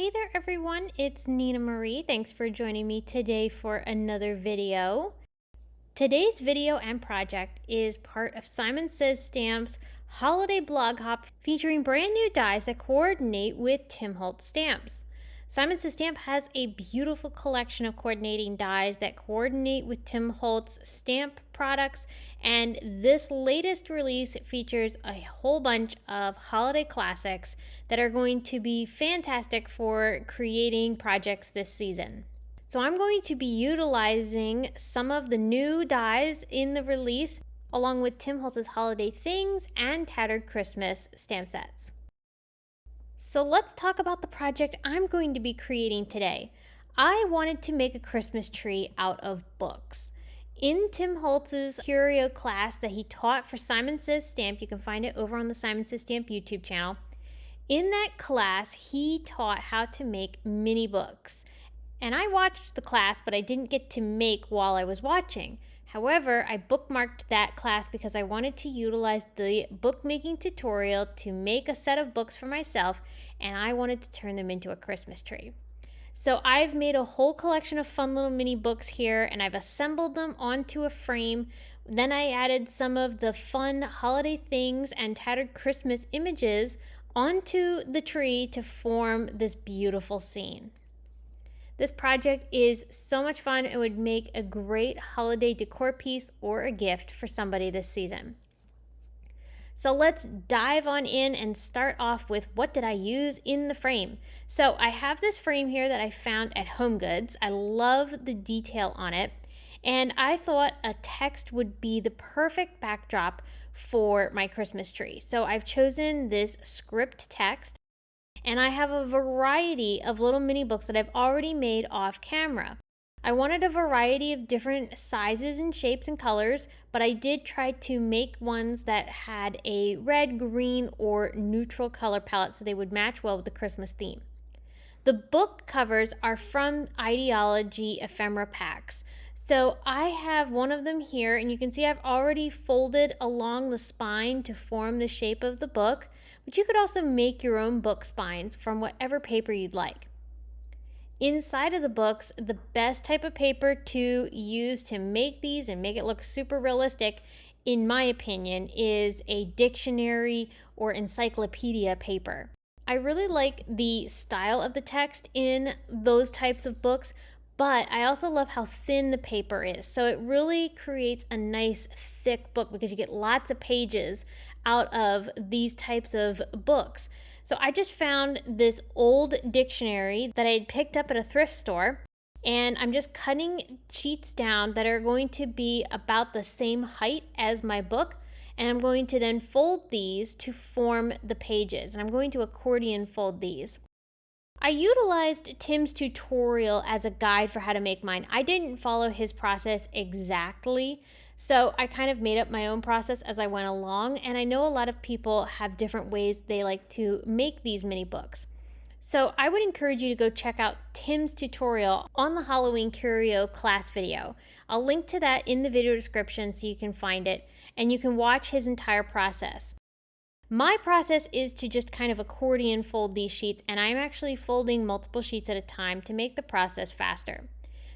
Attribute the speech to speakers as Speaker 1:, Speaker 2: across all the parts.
Speaker 1: Hey there everyone, it's Nina Marie. Thanks for joining me today for another video. Today's video and project is part of Simon Says Stamps holiday blog hop featuring brand new dies that coordinate with Tim Holtz stamps. Simon Says Stamp has a beautiful collection of coordinating dies that coordinate with Tim Holtz stamp products, and this latest release features a whole bunch of holiday classics that are going to be fantastic for creating projects this season. So I'm going to be utilizing some of the new dies in the release along with Tim Holtz's Holiday Things and Tattered Christmas stamp sets. So let's talk about the project I'm going to be creating today. I wanted to make a Christmas tree out of books. In Tim Holtz's curio class that he taught for Simon Says Stamp, you can find it over on the Simon Says Stamp YouTube channel. In that class, he taught how to make mini books. And I watched the class, but I didn't get to make while I was watching. However, I bookmarked that class because I wanted to utilize the bookmaking tutorial to make a set of books for myself, and I wanted to turn them into a Christmas tree. So I've made a whole collection of fun little mini books here, and I've assembled them onto a frame. Then I added some of the fun holiday things and tattered Christmas images onto the tree to form this beautiful scene. This project is so much fun and would make a great holiday decor piece or a gift for somebody this season. So let's dive on in and start off with what did I use in the frame. So I have this frame here that I found at HomeGoods. I love the detail on it, and I thought a text would be the perfect backdrop for my Christmas tree. So I've chosen this script text, and I have a variety of little mini books that I've already made off camera. I wanted a variety of different sizes and shapes and colors, but I did try to make ones that had a red, green, or neutral color palette so they would match well with the Christmas theme. The book covers are from idea-ology ephemera packs. So I have one of them here, and you can see I've already folded along the spine to form the shape of the book, but you could also make your own book spines from whatever paper you'd like. Inside of the books, the best type of paper to use to make these and make it look super realistic, in my opinion, is a dictionary or encyclopedia paper. I really like the style of the text in those types of books, but I also love how thin the paper is. So it really creates a nice thick book because you get lots of pages out of these types of books. So I just found this old dictionary that I had picked up at a thrift store, and I'm just cutting sheets down that are going to be about the same height as my book, and I'm going to then fold these to form the pages, and I'm going to accordion fold these. I utilized Tim's tutorial as a guide for how to make mine. I didn't follow his process exactly, so I kind of made up my own process as I went along, and I know a lot of people have different ways they like to make these mini books. So I would encourage you to go check out Tim's tutorial on the Halloween Curio class video. I'll link to that in the video description so you can find it, and you can watch his entire process. My process is to just kind of accordion fold these sheets, and I'm actually folding multiple sheets at a time to make the process faster.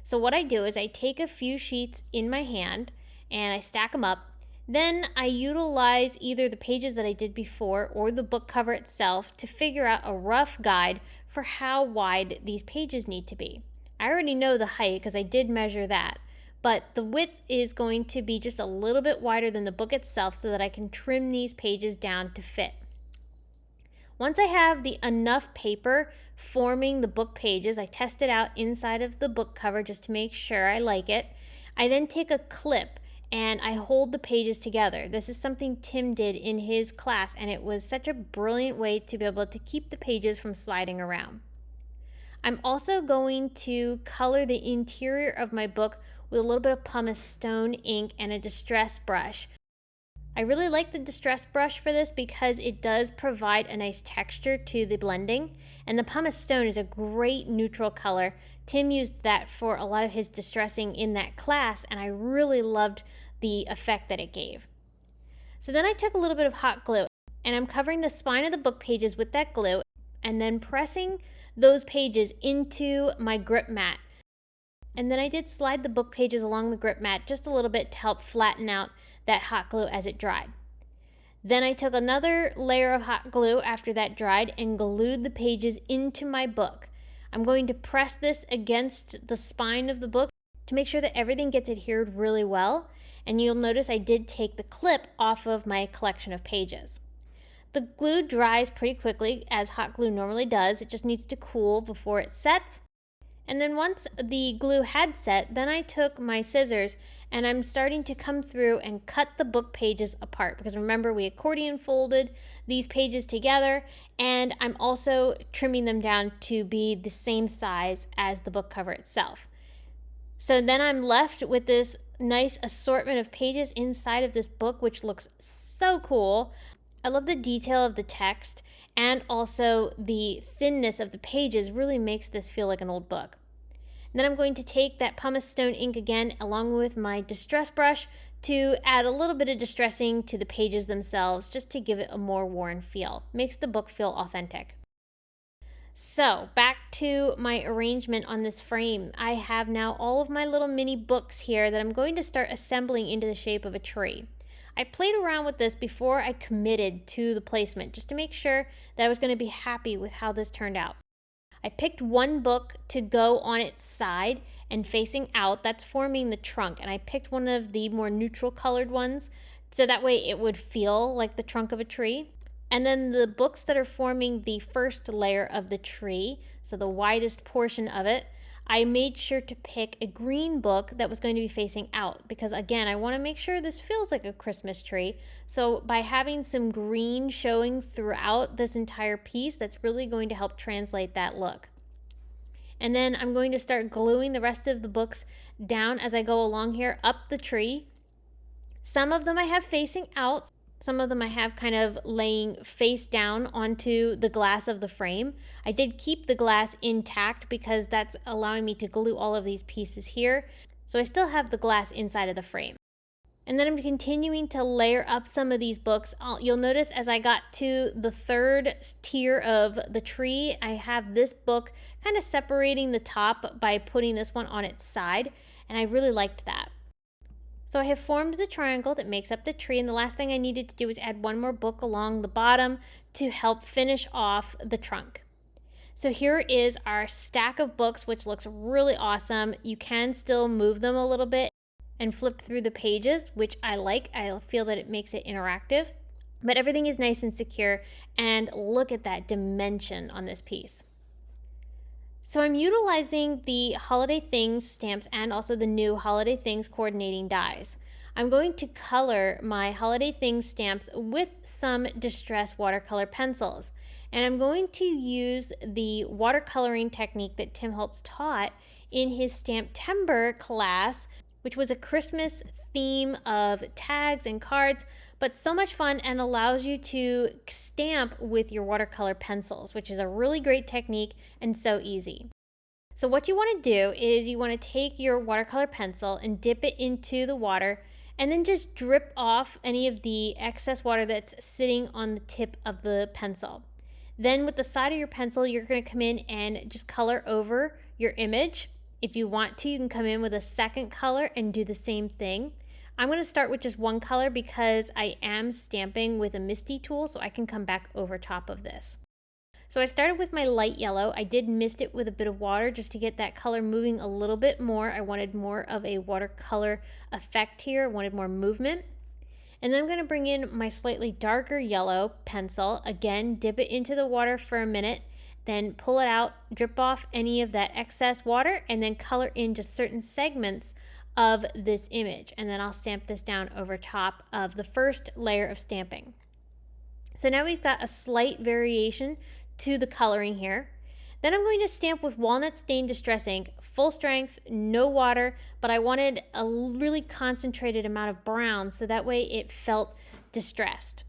Speaker 1: So what I do is I take a few sheets in my hand and I stack them up. Then I utilize either the pages that I did before or the book cover itself to figure out a rough guide for how wide these pages need to be. I already know the height because I did measure that, but the width is going to be just a little bit wider than the book itself so that I can trim these pages down to fit. Once I have the enough paper forming the book pages, I test it out inside of the book cover just to make sure I like it. I then take a clip and I hold the pages together. This is something Tim did in his class, and it was such a brilliant way to be able to keep the pages from sliding around. I'm also going to color the interior of my book with a little bit of pumice stone ink and a distress brush. I really like the distress brush for this because it does provide a nice texture to the blending, and the pumice stone is a great neutral color. Tim used that for a lot of his distressing in that class, and I really loved the effect that it gave. So then I took a little bit of hot glue, and I'm covering the spine of the book pages with that glue, and then pressing those pages into my grip mat. And then I did slide the book pages along the grip mat just a little bit to help flatten out that hot glue as it dried. Then I took another layer of hot glue after that dried and glued the pages into my book. I'm going to press this against the spine of the book to make sure that everything gets adhered really well. And you'll notice I did take the clip off of my collection of pages. The glue dries pretty quickly, as hot glue normally does. It just needs to cool before it sets. And then once the glue had set, then I took my scissors and I'm starting to come through and cut the book pages apart, because remember, we accordion folded these pages together, and I'm also trimming them down to be the same size as the book cover itself. So then I'm left with this nice assortment of pages inside of this book, which looks so cool. I love the detail of the text, and also the thinness of the pages really makes this feel like an old book. And then I'm going to take that pumice stone ink again along with my distress brush to add a little bit of distressing to the pages themselves, just to give it a more worn feel. Makes the book feel authentic. So back to my arrangement on this frame. I have now all of my little mini books here that I'm going to start assembling into the shape of a tree. I played around with this before I committed to the placement, just to make sure that I was going to be happy with how this turned out. I picked one book to go on its side and facing out. That's forming the trunk, and I picked one of the more neutral colored ones so that way it would feel like the trunk of a tree. And then the books that are forming the first layer of the tree, so the widest portion of it, I made sure to pick a green book that was going to be facing out, because again, I want to make sure this feels like a Christmas tree. So by having some green showing throughout this entire piece, that's really going to help translate that look. And then I'm going to start gluing the rest of the books down as I go along here up the tree. Some of them I have facing out. Some of them I have kind of laying face down onto the glass of the frame. I did keep the glass intact because that's allowing me to glue all of these pieces here. So I still have the glass inside of the frame. And then I'm continuing to layer up some of these books. You'll notice as I got to the third tier of the tree, I have this book kind of separating the top by putting this one on its side. And I really liked that. So I have formed the triangle that makes up the tree, and the last thing I needed to do was add one more book along the bottom to help finish off the trunk. So here is our stack of books, which looks really awesome. You can still move them a little bit and flip through the pages, which I like. I feel that it makes it interactive, but everything is nice and secure, and look at that dimension on this piece. So I'm utilizing the Holiday Things stamps and also the new Holiday Things coordinating dies. I'm going to color my Holiday Things stamps with some distress watercolor pencils. And I'm going to use the watercoloring technique that Tim Holtz taught in his Stamptember class, which was a Christmas theme of tags and cards, but so much fun and allows you to stamp with your watercolor pencils, which is a really great technique and so easy. So what you want to do is you want to take your watercolor pencil and dip it into the water and then just drip off any of the excess water that's sitting on the tip of the pencil. Then with the side of your pencil, you're going to come in and just color over your image. If you want to, you can come in with a second color and do the same thing. I'm going to start with just one color because I am stamping with a Misty tool, so I can come back over top of this. So I started with my light yellow. I did mist it with a bit of water just to get that color moving a little bit more. I wanted more of a watercolor effect here. I wanted more movement. And then I'm going to bring in my slightly darker yellow pencil. Again, dip it into the water for a minute, then pull it out, drip off any of that excess water, and then color in just certain segments of this image. And then I'll stamp this down over top of the first layer of stamping. So now we've got a slight variation to the coloring here. Then I'm going to stamp with walnut stain distress ink, full strength, no water, but I wanted a really concentrated amount of brown so that way it felt distressed.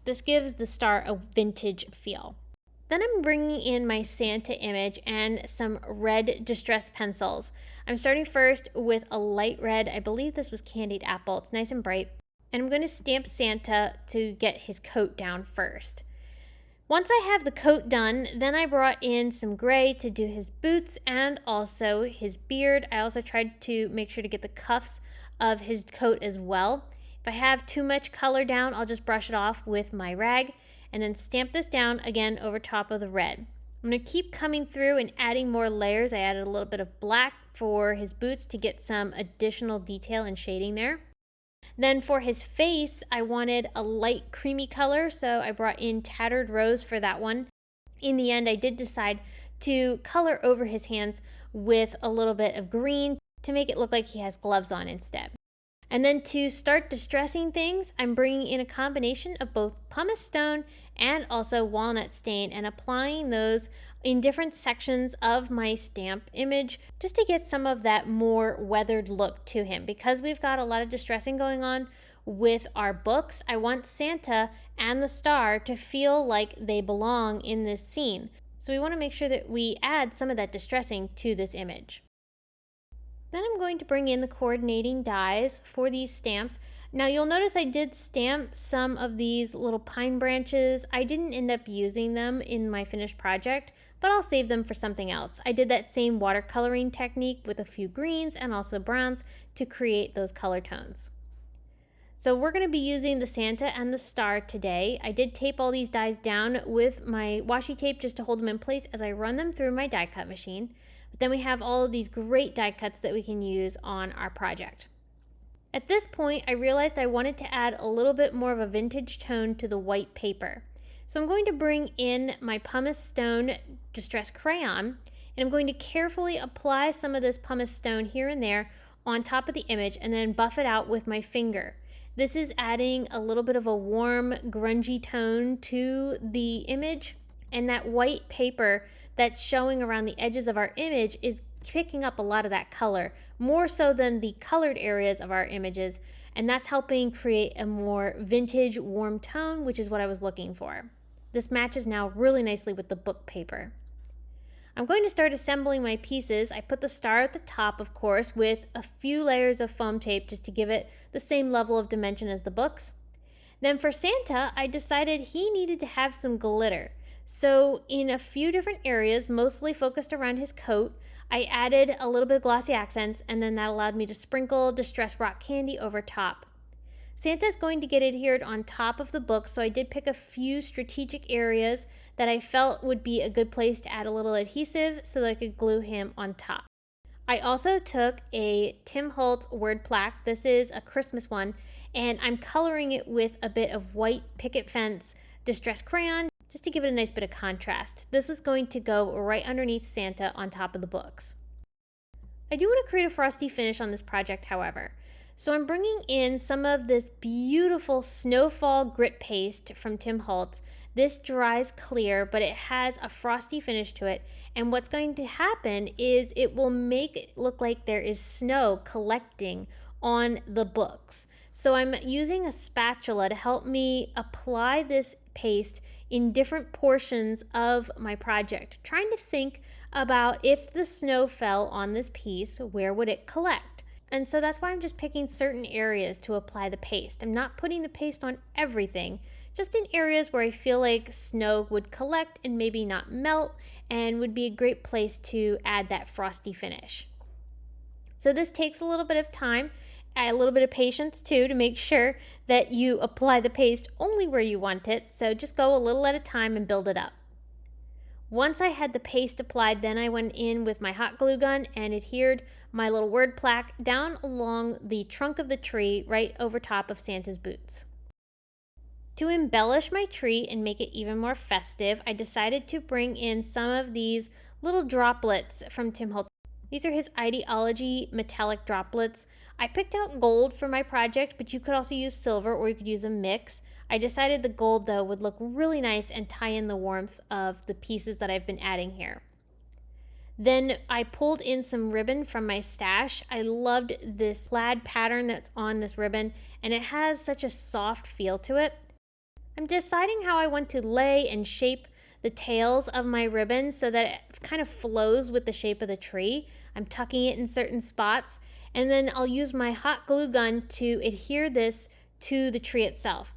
Speaker 1: This gives the star a vintage feel. Then I'm bringing in my Santa image and some red distress pencils. I'm starting first with a light red. I believe this was Candied Apple. It's nice and bright. And I'm going to stamp Santa to get his coat down first. Once I have the coat done, then I brought in some gray to do his boots and also his beard. I also tried to make sure to get the cuffs of his coat as well. If I have too much color down, I'll just brush it off with my rag and then stamp this down again over top of the red. I'm going to keep coming through and adding more layers. I added a little bit of black for his boots to get some additional detail and shading there. Then for his face, I wanted a light creamy color, so I brought in Tattered Rose for that one. In the end, I did decide to color over his hands with a little bit of green to make it look like he has gloves on instead. And then to start distressing things, I'm bringing in a combination of both pumice stone and also walnut stain and applying those in different sections of my stamp image just to get some of that more weathered look to him. Because we've got a lot of distressing going on with our books, I want Santa and the star to feel like they belong in this scene. So we want to make sure that we add some of that distressing to this image. Then I'm going to bring in the coordinating dies for these stamps. Now you'll notice I did stamp some of these little pine branches. I didn't end up using them in my finished project, but I'll save them for something else. I did that same watercoloring technique with a few greens and also browns to create those color tones. So we're going to be using the Santa and the star today. I did tape all these dies down with my washi tape just to hold them in place as I run them through my die cut machine. But then we have all of these great die cuts that we can use on our project. At this point, I realized I wanted to add a little bit more of a vintage tone to the white paper. So I'm going to bring in my pumice stone distress crayon, and I'm going to carefully apply some of this pumice stone here and there on top of the image and then buff it out with my finger. This is adding a little bit of a warm, grungy tone to the image, and that white paper that's showing around the edges of our image is picking up a lot of that color, more so than the colored areas of our images, and that's helping create a more vintage, warm tone, which is what I was looking for. This matches now really nicely with the book paper. I'm going to start assembling my pieces. I put the star at the top, of course, with a few layers of foam tape just to give it the same level of dimension as the books. Then for Santa, I decided he needed to have some glitter. So in a few different areas, mostly focused around his coat, I added a little bit of glossy accents, and then that allowed me to sprinkle distressed rock candy over top. Santa's going to get adhered on top of the book, so I did pick a few strategic areas that I felt would be a good place to add a little adhesive so that I could glue him on top. I also took a Tim Holtz word plaque. This is a Christmas one, and I'm coloring it with a bit of white picket fence distress crayon just to give it a nice bit of contrast. This is going to go right underneath Santa on top of the books. I do want to create a frosty finish on this project, however. So I'm bringing in some of this beautiful snowfall grit paste from Tim Holtz. This dries clear, but it has a frosty finish to it. And what's going to happen is it will make it look like there is snow collecting on the books. So I'm using a spatula to help me apply this paste in different portions of my project, trying to think about if the snow fell on this piece, where would it collect? And so that's why I'm just picking certain areas to apply the paste. I'm not putting the paste on everything, just in areas where I feel like snow would collect and maybe not melt and would be a great place to add that frosty finish. So this takes a little bit of time, a little bit of patience too, to make sure that you apply the paste only where you want it. So just go a little at a time and build it up. Once I had the paste applied, then I went in with my hot glue gun and adhered my little word plaque down along the trunk of the tree right over top of Santa's boots. To embellish my tree and make it even more festive, I decided to bring in some of these little droplets from Tim Holtz. These are his idea-ology metallic droplets. I picked out gold for my project, but you could also use silver or you could use a mix. I decided the gold, though, would look really nice and tie in the warmth of the pieces that I've been adding here. Then I pulled in some ribbon from my stash. I loved this plaid pattern that's on this ribbon, and it has such a soft feel to it. I'm deciding how I want to lay and shape the tails of my ribbon so that it kind of flows with the shape of the tree. I'm tucking it in certain spots, and then I'll use my hot glue gun to adhere this to the tree itself.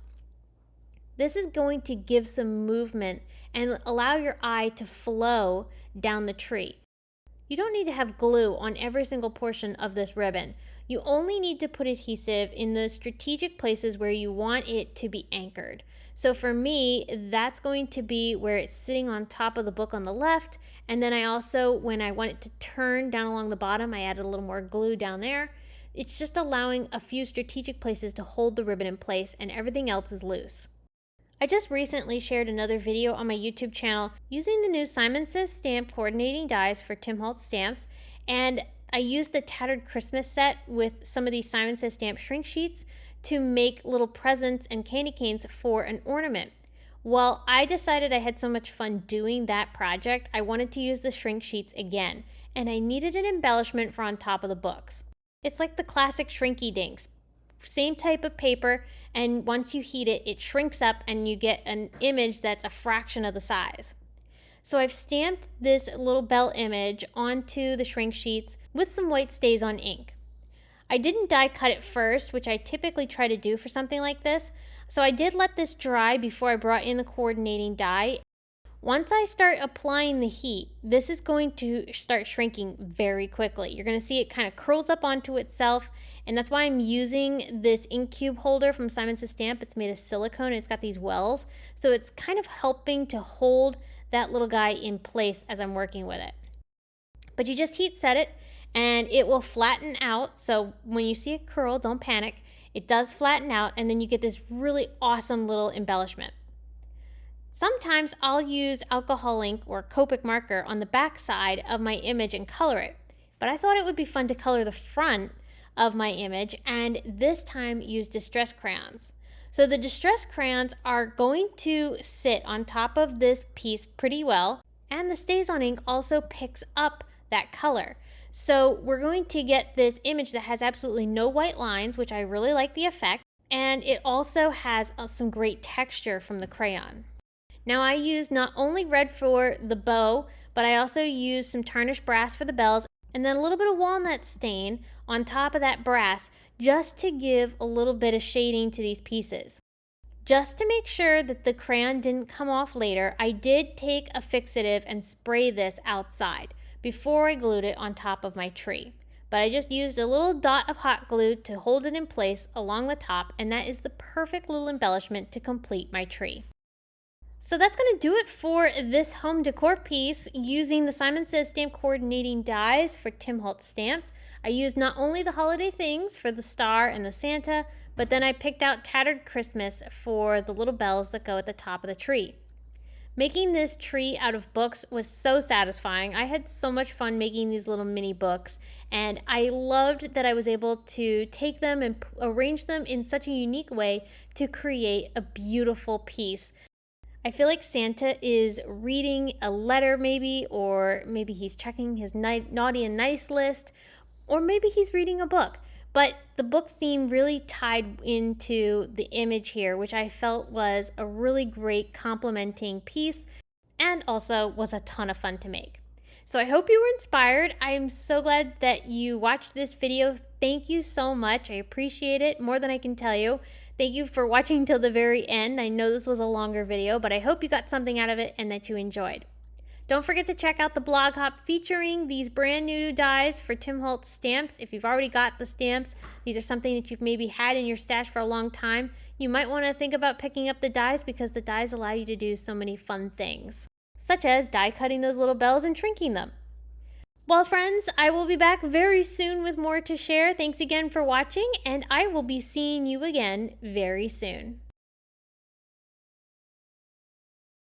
Speaker 1: This is going to give some movement and allow your eye to flow down the tree. You don't need to have glue on every single portion of this ribbon. You only need to put adhesive in the strategic places where you want it to be anchored. So for me, that's going to be where it's sitting on top of the book on the left. And then I also, when I want it to turn down along the bottom, I added a little more glue down there. It's just allowing a few strategic places to hold the ribbon in place, and everything else is loose. I just recently shared another video on my YouTube channel using the new Simon Says stamp coordinating dies for Tim Holtz stamps, and I used the Tattered Christmas set with some of these Simon Says stamp shrink sheets to make little presents and candy canes for an ornament. Well, I decided I had so much fun doing that project, I wanted to use the shrink sheets again, and I needed an embellishment for on top of the books. It's like the classic shrinky dinks. Same type of paper, and once you heat it, it shrinks up and you get an image that's a fraction of the size. So I've stamped this little bell image onto the shrink sheets with some white StazOn ink. I didn't die cut it first, which I typically try to do for something like this, so I did let this dry before I brought in the coordinating die. Once I start applying the heat, this is going to start shrinking very quickly. You're going to see it kind of curls up onto itself, and that's why I'm using this ink cube holder from Simon Says Stamp. It's made of silicone and it's got these wells, so it's kind of helping to hold that little guy in place as I'm working with it. But you just heat set it and it will flatten out, so when you see it curl, don't panic. It does flatten out, and then you get this really awesome little embellishment. Sometimes I'll use alcohol ink or Copic marker on the back side of my image and color it, but I thought it would be fun to color the front of my image, and this time use distress crayons. So the distress crayons are going to sit on top of this piece pretty well, and the StazOn ink also picks up that color. So we're going to get this image that has absolutely no white lines, which I really like the effect, and it also has some great texture from the crayon. Now I used not only red for the bow, but I also used some tarnished brass for the bells, and then a little bit of walnut stain on top of that brass just to give a little bit of shading to these pieces. Just to make sure that the crayon didn't come off later, I did take a fixative and spray this outside before I glued it on top of my tree. But I just used a little dot of hot glue to hold it in place along the top, and that is the perfect little embellishment to complete my tree. So that's going to do it for this home decor piece using the Simon Says stamp coordinating dies for Tim Holtz stamps. I used not only the holiday things for the star and the Santa, but then I picked out Tattered Christmas for the little bells that go at the top of the tree. Making this tree out of books was so satisfying. I had so much fun making these little mini books, and I loved that I was able to take them and arrange them in such a unique way to create a beautiful piece. I feel like Santa is reading a letter maybe, or maybe he's checking his naughty and nice list, or maybe he's reading a book. But the book theme really tied into the image here, which I felt was a really great complementing piece and also was a ton of fun to make. So I hope you were inspired. I am so glad that you watched this video. Thank you so much. I appreciate it more than I can tell you. Thank you for watching till the very end. I know this was a longer video, but I hope you got something out of it and that you enjoyed. Don't forget to check out the blog hop featuring these brand new dies for Tim Holtz stamps. If you've already got the stamps, these are something that you've maybe had in your stash for a long time. You might want to think about picking up the dies because the dies allow you to do so many fun things, such as die cutting those little bells and shrinking them. Well, friends, I will be back very soon with more to share. Thanks again for watching, and I will be seeing you again very soon.